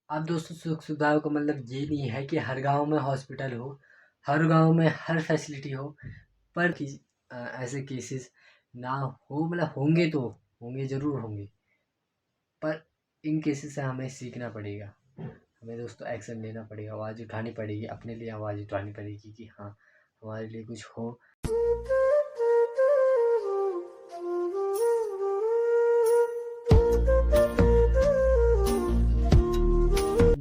अब दोस्तों सुख सुविधाओं का मतलब ये नहीं है कि हर गांव में हॉस्पिटल हो, हर गांव में हर फैसिलिटी हो, पर ऐसे केसेस ना हो, मतलब होंगे तो होंगे, ज़रूर होंगे, पर इन केसेस से हमें सीखना पड़ेगा। हमें दोस्तों एक्शन लेना पड़ेगा, आवाज़ उठानी पड़ेगी, अपने लिए आवाज़ उठानी पड़ेगी कि हाँ हमारे लिए कुछ हो।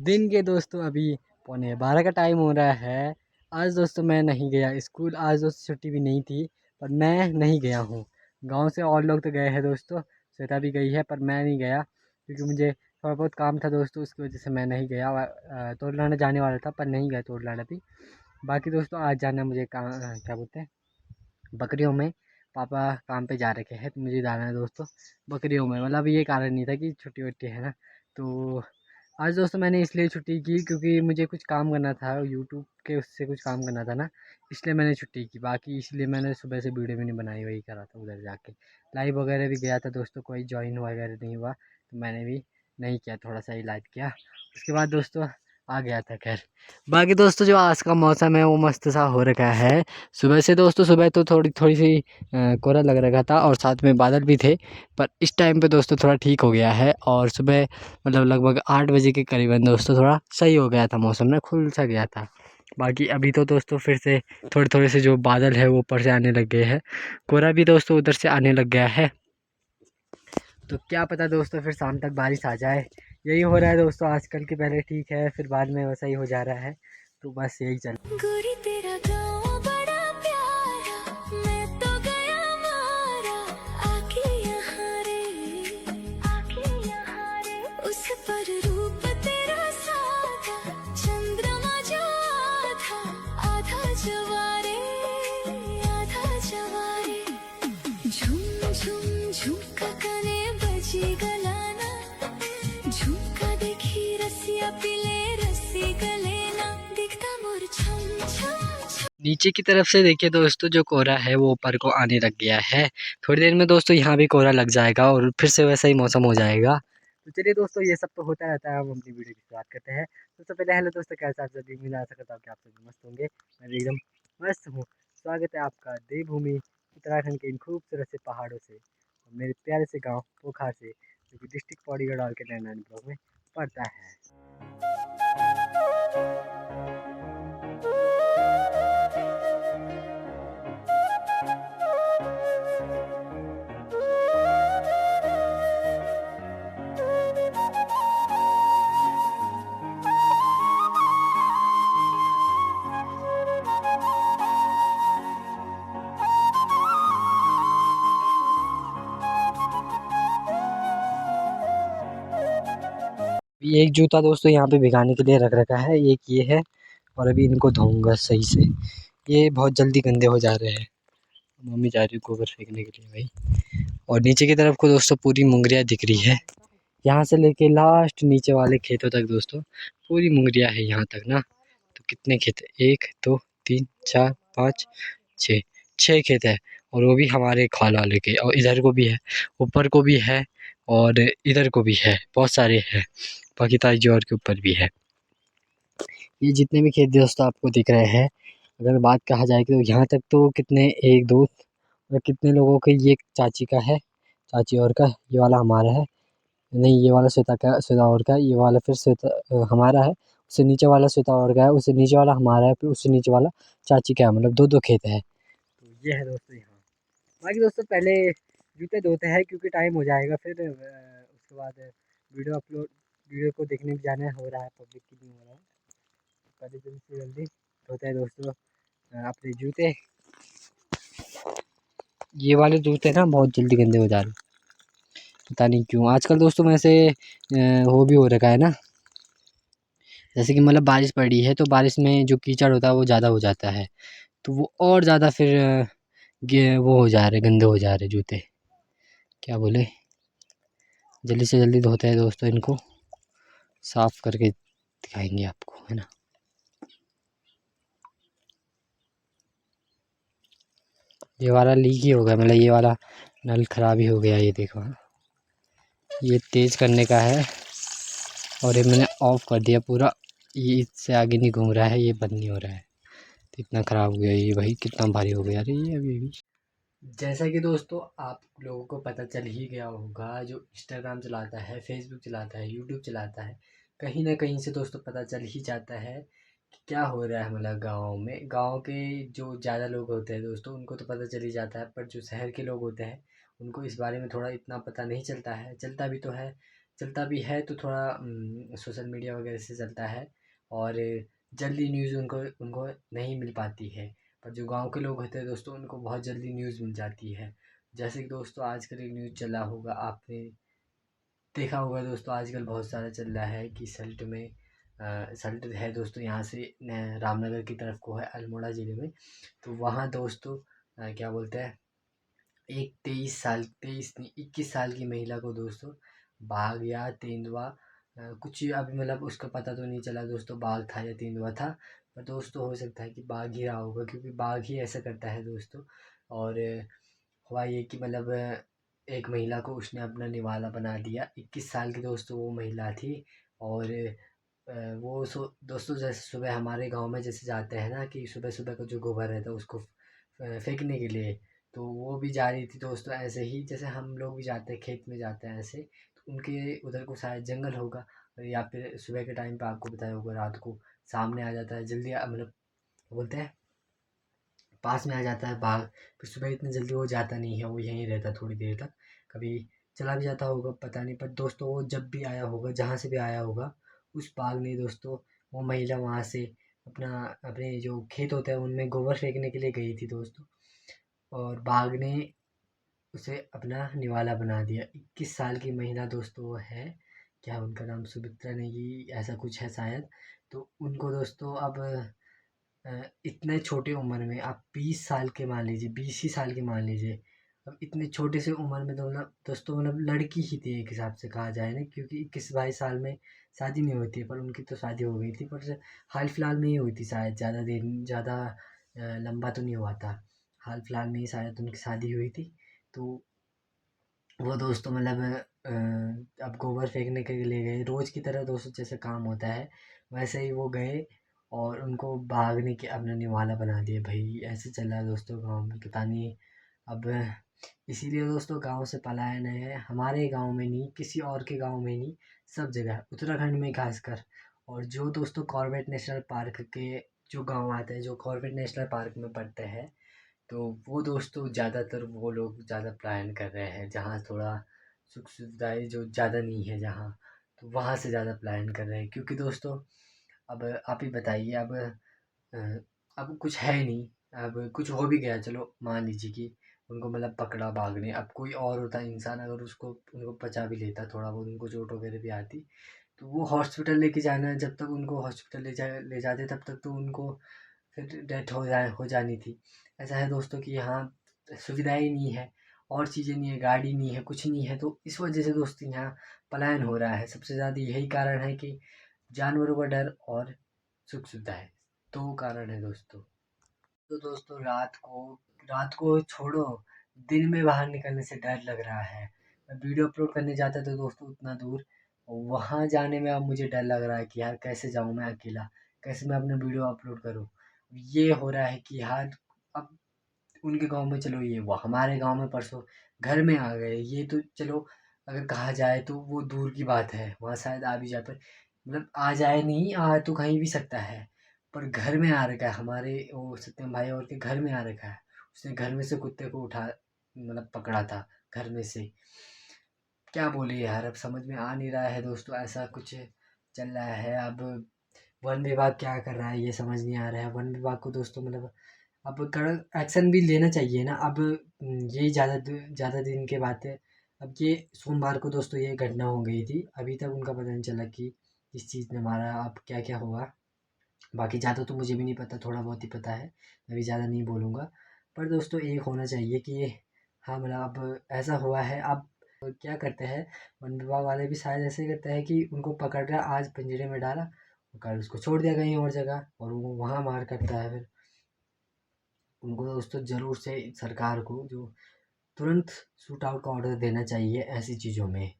दिन के दोस्तों अभी 11:15 का टाइम हो रहा है। आज दोस्तों मैं नहीं गया स्कूल, आज दोस्तों छुट्टी भी नहीं थी, पर मैं नहीं गया हूँ। गांव से और लोग तो गए हैं दोस्तों, श्वेता भी गई है, पर मैं नहीं गया क्योंकि मुझे थोड़ा बहुत काम था दोस्तों, उसकी वजह से मैं नहीं गया। तोड़ लाना जाने वाला था पर नहीं गया तोड़ लाना भी। बाकी दोस्तों आज जाना मुझे क्या बोलते हैं, बकरियों में। पापा काम पे जा रखे हैं तो मुझे जाना है दोस्तों बकरियों में। मतलब ये कारण नहीं था कि छुट्टी वुट्टी है ना, तो आज दोस्तों मैंने इसलिए छुट्टी की क्योंकि मुझे कुछ काम करना था यूट्यूब के, उससे कुछ काम करना था ना, इसलिए मैंने छुट्टी की। बाकी इसलिए मैंने सुबह से वीडियो भी नहीं बनाई, वही करा था उधर जाके। लाइव वगैरह भी गया था दोस्तों, कोई ज्वाइन वगैरह नहीं हुआ तो मैंने भी नहीं किया, थोड़ा सा ही लाइव किया। उसके बाद दोस्तों आ गया था खैर। बाकी दोस्तों जो आज का मौसम है वो मस्त सा हो रखा है। सुबह से दोस्तों, सुबह तो थोड़ी थोड़ी सी कोहरा लग रखा था और साथ में बादल भी थे, पर इस टाइम पे दोस्तों थोड़ा ठीक हो गया है। और सुबह मतलब लगभग 8 बजे के करीबन दोस्तों थोड़ा सही हो गया था, मौसम ना खुल सा गया था। बाकी अभी तो दोस्तों फिर से थोड़े थोड़े से जो बादल है वो ऊपर से आने लग गए हैं, कोहरा भी दोस्तों उधर से आने लग गया है। तो क्या पता दोस्तों फिर शाम तक बारिश आ जाए, यही हो रहा है दोस्तों आजकल के। पहले ठीक है फिर बाद में वैसा ही हो जा रहा है, तो बस यही चल। गोरी तेरा गाँव बड़ा प्यारा, मैं तो गया मारा, आके यहाँ रे उस पर रूप तेरा साधा, चंद्रमा जो आधा जवारे झुम झुम झुमका कने बजी गलाना, झुमका देखी रसिया पिले रसी गलेना, दिखता मोर छम छम। नीचे की तरफ से देखिए दोस्तों जो कोहरा है वो ऊपर को आने लग गया है। थोड़ी देर में दोस्तों यहाँ भी कोहरा लग जाएगा और फिर से वैसा ही मौसम हो जाएगा। तो चलिए दोस्तों ये सब तो होता रहता है, हम अपनी वीडियो की शुरुआत करते हैं। सबसे पहले हेलो दोस्तों, कैसे आप सभी, उम्मीद आशा करता हूँ कि आप सभी मस्त होंगे। मैं भी एकदम मस्त हूँ। स्वागत है आपका देवभूमि उत्तराखंड के इन खूबसूरत से पहाड़ों से और मेरे प्यारे से गाँव पोखा से, जो कि डिस्ट्रिक्ट पौड़ी गढ़वाल के नैनानी ब्लॉक में पड़ता है। ये एक जूता दोस्तों यहाँ पे भिगाने के लिए रख रखा है, एक ये है, और अभी इनको धोऊंगा सही से। ये बहुत जल्दी गंदे हो जा रहे हैं। मम्मी जा रही है गोबर फेंकने के लिए भाई। और नीचे की तरफ को दोस्तों पूरी मुंगरिया दिख रही है, यहाँ से लेके लास्ट नीचे वाले खेतों तक दोस्तों पूरी मुंगरिया है यहाँ तक ना। तो कितने खेत है, 1 2 3 4 5 6, 6 खेत है, और वो भी हमारे खाल वाले के, और इधर को भी है, ऊपर को भी है, और इधर को भी है, बहुत सारे हैं। बाकी ताजी और के ऊपर भी है। ये जितने भी खेत दोस्तों आपको दिख रहे हैं, अगर बात कहा जाए तो यहाँ तक तो कितने 1 2 और कितने लोगों के, ये चाची का है, चाची और का, ये वाला हमारा है, नहीं ये वाला श्वेता और का, ये वाला फिर श्वेता हमारा है, उससे नीचे वाला श्वेता और का है, उससे नीचे वाला हमारा है, फिर उससे नीचे वाला चाची का है, मतलब 2 खेत है। तो ये है दोस्तों यहाँ। बाकी दोस्तों पहले जूते धोते हैं क्योंकि टाइम हो जाएगा, फिर उसके बाद वीडियो को देखने भी जाना हो रहा है, पब्लिक की नहीं हो रहा है। पहले जल्दी से जल्दी धोते हैं दोस्तों अपने जूते। ये वाले जूते ना बहुत जल्दी गंदे हो जा रहे, पता नहीं क्यों आजकल दोस्तों। वैसे वो भी हो रखा है ना, जैसे कि मतलब बारिश पड़ी है तो बारिश में जो कीचड़ होता है वो ज़्यादा हो जाता है, तो वो और ज़्यादा फिर वो हो जा रहे, गंदे हो जा रहे जूते। क्या बोले, जल्दी से जल्दी धोते हैं दोस्तों, इनको साफ़ करके दिखाएंगे आपको, है ना। ये वाला लीक ही हो गया, मतलब ये वाला नल ख़राब ही हो गया। ये देखो, ये तेज़ करने का है और ये मैंने ऑफ़ कर दिया पूरा। ये इससे आगे नहीं घूम रहा है, ये बंद नहीं हो रहा है। तो इतना ख़राब हो गया ये भाई, कितना भारी हो गया। अरे ये अभी भी, जैसा कि दोस्तों आप लोगों को पता चल ही गया होगा, जो इंस्टाग्राम चलाता है, फेसबुक चलाता है, यूट्यूब चलाता है, कहीं ना कहीं से दोस्तों पता चल ही जाता है कि क्या हो रहा है। मतलब गाँव में, गाँव के जो ज़्यादा लोग होते हैं दोस्तों, उनको तो पता चल ही जाता है, पर जो शहर के लोग होते हैं उनको इस बारे में थोड़ा इतना पता नहीं चलता है। चलता भी तो है, चलता भी है तो थोड़ा सोशल मीडिया वगैरह से चलता है, और जल्दी न्यूज़ उनको उनको नहीं मिल पाती है। पर जो गांव के लोग होते हैं दोस्तों, उनको बहुत जल्दी न्यूज़ मिल जाती है। जैसे कि दोस्तों आजकल एक न्यूज़ चला होगा, आपने देखा होगा दोस्तों, आजकल बहुत सारा चल रहा है कि सल्ट में सल्ट है दोस्तों, यहाँ से रामनगर की तरफ को है, अल्मोड़ा ज़िले में। तो वहाँ दोस्तों क्या बोलते हैं, एक 23 साल, 23 नहीं 21 साल की महिला को दोस्तों बाघ या तेंदुआ, कुछ अभी मतलब उसका पता तो नहीं चला दोस्तों, बाघ था या तेंदुआ था। पर दोस्तों हो सकता है कि बाघ ही रहा होगा, क्योंकि बाघ ही ऐसा करता है दोस्तों। और हुआ ये कि मतलब एक महिला को उसने अपना निवाला बना दिया। 21 साल की दोस्तों वो महिला थी। और वो दोस्तों जैसे सुबह हमारे गांव में जैसे जाते हैं ना, कि सुबह सुबह को जो गोबर रहता है उसको फेंकने के लिए, तो वो भी जा रही थी दोस्तों ऐसे ही, जैसे हम लोग भी जाते हैं, खेत में जाते हैं ऐसे। तो उनके उधर को शायद जंगल होगा, या फिर सुबह के टाइम पे आपको बताया होगा, रात को सामने आ जाता है जल्दी, मतलब बोलते हैं पास में आ जाता है बाघ। फिर सुबह इतनी जल्दी वो जाता नहीं है, वो यहीं रहता थोड़ी देर तक, कभी चला भी जाता होगा पता नहीं। पर दोस्तों वो जब भी आया होगा, जहाँ से भी आया होगा, उस बाघ ने दोस्तों, वो महिला वहाँ से अपना अपने जो खेत होता है उनमें गोबर फेंकने के लिए गई थी दोस्तों, और बाघ ने उसे अपना निवाला बना दिया। 21 साल की महिला दोस्तों वो है, क्या उनका नाम सुमित्रा नेगी ऐसा कुछ है शायद। तो उनको दोस्तों अब इतने छोटी उम्र में, आप 20 साल के मान लीजिए, 20 ही साल के मान लीजिए, अब इतने छोटे से उम्र में तो मतलब दोस्तों, मतलब लड़की ही थी एक हिसाब से कहा जाए ना, क्योंकि 21-22 साल में शादी नहीं होती, पर उनकी तो शादी हो गई थी, पर हाल फिलहाल में ही हुई थी शायद, ज़्यादा दिन ज़्यादा लंबा तो नहीं हुआ था, हाल फिलहाल में ही शायद उनकी शादी हुई थी। तो वो दोस्तों मतलब अब गोबर फेंकने के लिए गए, रोज़ की तरह दोस्तों जैसे काम होता है वैसे ही वो गए, और उनको भागने के अपना निवाला बना दिया। भाई ऐसे चल रहा है दोस्तों गांव में, पता नहीं अब। इसीलिए दोस्तों गांव से पलायन है, हमारे गांव में नहीं, किसी और के गांव में नहीं, सब जगह उत्तराखंड में खासकर। और जो दोस्तों कॉर्बेट नेशनल पार्क के जो गांव आते हैं, जो कॉर्बेट नेशनल पार्क में पड़ते हैं, तो वो दोस्तों ज़्यादातर वो लोग ज़्यादा पलायन कर रहे हैं, जहाँ थोड़ा सुख सुविधाएँ जो ज़्यादा नहीं है जहाँ, तो वहाँ से ज़्यादा पलायन कर रहे हैं। क्योंकि दोस्तों अब आप ही बताइए, अ, अब कुछ है नहीं, अब कुछ हो भी गया, चलो मान लीजिए कि उनको मतलब पकड़ा बाघ ने, अब कोई और होता इंसान, अगर उसको उनको बचा भी लेता, थोड़ा बहुत उनको चोट वगैरह भी आती, तो वो हॉस्पिटल लेके जाना, जब तक उनको हॉस्पिटल ले जाते तब तक तो उनको फिर डेथ हो जानी थी। ऐसा है दोस्तों कि यहाँ सुविधाएं नहीं है, और चीज़ें नहीं है, गाड़ी नहीं है, कुछ नहीं है, तो इस वजह से दोस्तों यहाँ पलायन हो रहा है। सबसे ज़्यादा यही कारण है कि जानवरों का डर और सुख सुविधाएं, दो कारण है दोस्तों। तो दोस्तों रात को छोड़ो, दिन में बाहर निकलने से डर लग रहा है। मैं वीडियो अपलोड करने जाता था दोस्तों उतना दूर, वहाँ जाने में अब मुझे डर लग रहा है कि यार कैसे जाऊँ मैं अकेला, कैसे मैं अपना वीडियो अपलोड करूँ। ये हो रहा है कि यार अब उनके गाँव में चलो ये हुआ, हमारे गाँव में परसों घर में आ गए, ये तो चलो अगर कहा जाए तो वो दूर की बात है, वहाँ शायद आ भी जाए, पर मतलब आ जाए नहीं, आ तो कहीं भी सकता है, पर घर में आ रखा है, हमारे वो सत्यम भाई और के घर में आ रखा है। उसने घर में से कुत्ते को उठा, मतलब पकड़ा था घर में से। क्या बोले यार, अब समझ में आ नहीं रहा है दोस्तों, ऐसा कुछ चल रहा है। अब वन विभाग क्या कर रहा है ये समझ नहीं आ रहा है। वन विभाग को दोस्तों मतलब अब कड़क एक्शन भी लेना चाहिए ना। अब ये ज़्यादा दिन के बात है। अब ये सोमवार को दोस्तों ये घटना हो गई थी, अभी तक उनका पता नहीं चला कि किस चीज़ ने मारा, अब क्या क्या हुआ। बाकी ज़्यादा तो मुझे भी नहीं पता, थोड़ा बहुत ही पता है, मैं भी ज़्यादा नहीं बोलूँगा। पर दोस्तों एक होना चाहिए कि हाँ मतलब अब ऐसा हुआ है, अब क्या करते हैं वन विभाग वाले भी शायद ऐसे ही करते हैं कि उनको पकड़ रहा, आज पिंजरे में डाला, और कल उसको छोड़ दिया कहीं और जगह, और वो वहाँ मार करता है फिर। उनको दोस्तों ज़रूर से सरकार को जो तुरंत शूट आउट का ऑर्डर देना चाहिए ऐसी चीज़ों में।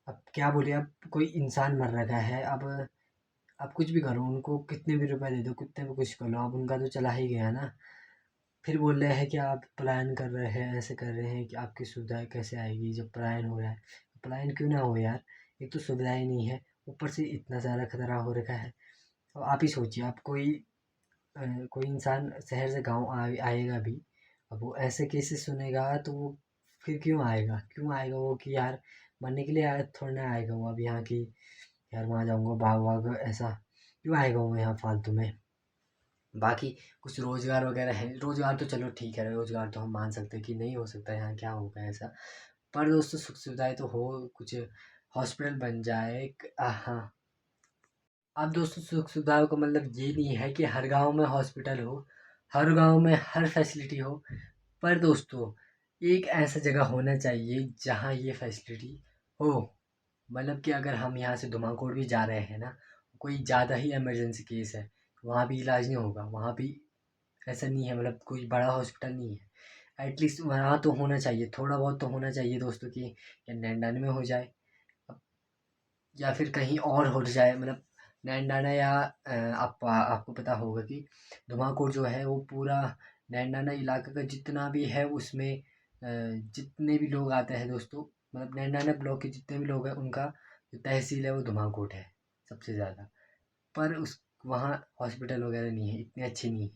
अब क्या बोलिए, अब कोई इंसान मर रखा है, अब आप कुछ भी करो, उनको कितने भी रुपए दे दो, कितने भी कुछ कर लो, अब उनका तो चला ही गया ना। फिर बोल रहे हैं कि आप पलायन कर रहे हैं, ऐसे कर रहे हैं कि आपकी सुविधाएँ कैसे आएगी जब पलायन हो रहा है। पलायन क्यों ना हो यार, एक तो सुविधाएँ नहीं है, ऊपर से इतना ज़्यादा खतरा हो रखा है। अब आप ही सोचिए, आप कोई इंसान शहर से गाँव आएगा भी, अब वो ऐसे केसेस सुनेगा तो वो फिर क्यों आएगा वो, कि यार मरने के लिए आया, थोड़ी ना आएगा वो। अब यहाँ की यार वहाँ जाऊँगा भाग भाग, ऐसा क्यों आएगा वो यहाँ फालतू में। बाकी कुछ रोज़गार वगैरह है, रोज़गार तो चलो ठीक है, रोज़गार तो हम मान सकते हैं कि नहीं हो सकता यहाँ, क्या होगा ऐसा। पर दोस्तों सुख सुविधाएँ तो हो, कुछ हॉस्पिटल बन जाए हाँ। अब दोस्तों सुख सुविधाओं का मतलब ये नहीं है कि हर गांव में हॉस्पिटल हो, हर गांव में हर फैसिलिटी हो। पर दोस्तों एक ऐसा जगह होना चाहिए जहां ये फैसिलिटी हो। मतलब कि अगर हम यहाँ से धुमाकोट भी जा रहे हैं ना, कोई ज़्यादा ही इमरजेंसी केस है, वहाँ भी इलाज नहीं होगा, वहाँ भी ऐसा नहीं है, मतलब कोई बड़ा हॉस्पिटल नहीं है। एटलीस्ट वहाँ तो होना चाहिए, थोड़ा बहुत तो होना चाहिए दोस्तों, कि या नैनडान में हो जाए या फिर कहीं और हो जाए, मतलब नैनडाना या आपको पता होगा कि धुमाकोट जो है वो पूरा नैनडाना इलाका का जितना भी है उसमें जितने भी लोग आते हैं दोस्तों, मतलब नैनडाना ब्लॉक के जितने भी लोग हैं उनका जो तहसील है वो धुमाकोट है सबसे ज़्यादा। पर उस वहाँ हॉस्पिटल वगैरह नहीं है, इतनी अच्छी नहीं है,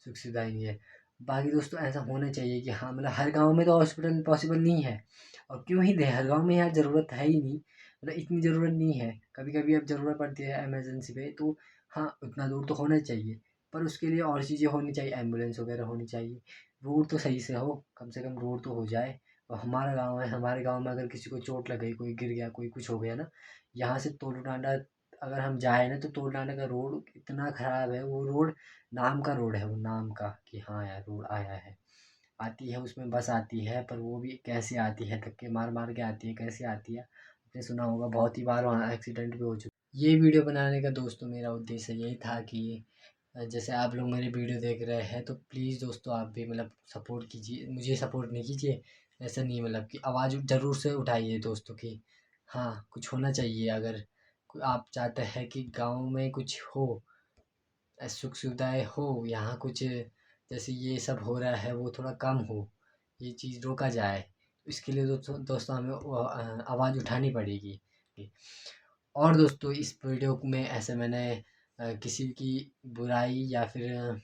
सुख सुविधाएँ नहीं है। बाकी दोस्तों ऐसा होना चाहिए कि हाँ, मतलब हर गाँव में तो हॉस्पिटल पॉसिबल नहीं है, और क्यों ही दें, हर गाँव में यार ज़रूरत है ही नहीं, मतलब इतनी ज़रूरत नहीं है। कभी-कभी अब ज़रूरत पड़ती है इमरजेंसी पे तो हाँ, उतना दूर तो होना चाहिए। पर उसके लिए और चीज़ें होनी चाहिए, एम्बुलेंस वगैरह होनी चाहिए। रोड तो सही से हो, कम से कम रोड तो हो जाए। और हमारा गाँव है, हमारे गाँव में अगर किसी को चोट लग गई, कोई गिर गया, कोई कुछ हो गया ना, यहाँ से तोलूटांडा अगर हम जाए ना तो तोलनाडा का रोड इतना ख़राब है, वो रोड नाम का रोड है, वो नाम का कि हाँ यार रोड आया है। आती है उसमें बस आती है, पर वो भी कैसे आती है, धक्के मार मार के आती है, कैसे आती है आपने सुना होगा, बहुत ही बार वहाँ एक्सीडेंट भी हो चुका। ये वीडियो बनाने का दोस्तों मेरा उद्देश्य यही था कि जैसे आप लोग मेरी वीडियो देख रहे हैं तो प्लीज़ दोस्तों आप भी मतलब सपोर्ट कीजिए, मुझे सपोर्ट नहीं कीजिए, ऐसा नहीं, मतलब कि आवाज़ ज़रूर से उठाइए दोस्तों की। हाँ, कुछ होना चाहिए, अगर आप चाहते हैं कि गांव में कुछ हो, सुख सुविधाएं हो, यहाँ कुछ जैसे ये सब हो रहा है वो थोड़ा कम हो, ये चीज़ रोका जाए, इसके लिए दोस्तों हमें आवाज़ उठानी पड़ेगी। और दोस्तों इस वीडियो में ऐसे मैंने किसी की बुराई या फिर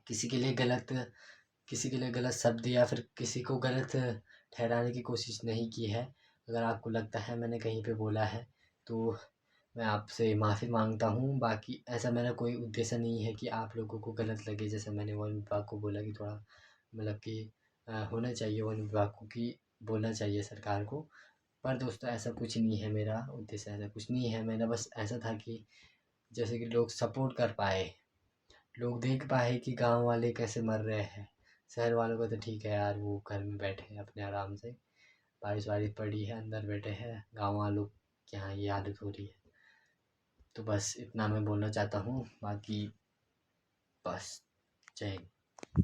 किसी के लिए गलत किसी के लिए गलत शब्द या फिर किसी को गलत ठहराने की कोशिश नहीं की है। अगर आपको लगता है मैंने कहीं पे बोला है तो मैं आपसे माफ़ी मांगता हूँ। बाकी ऐसा मेरा कोई उद्देश्य नहीं है कि आप लोगों को गलत लगे, जैसे मैंने वन विभाग को बोला कि थोड़ा मतलब कि होना चाहिए वन विभाग को, कि बोलना चाहिए सरकार को। पर दोस्तों ऐसा कुछ नहीं है, मेरा उद्देश्य ऐसा कुछ नहीं है, मेरा बस ऐसा था कि जैसे कि लोग सपोर्ट कर पाए, लोग देख पाए कि गांव वाले कैसे मर रहे हैं। शहर वालों का तो ठीक है यार, वो घर में बैठे हैं अपने आराम से, बारिश वारिश पड़ी है अंदर बैठे हैं, गांव वालों की यहाँ ये आदत हो रही है। तो बस इतना मैं बोलना चाहता हूँ, बाकी बस जय हिंद।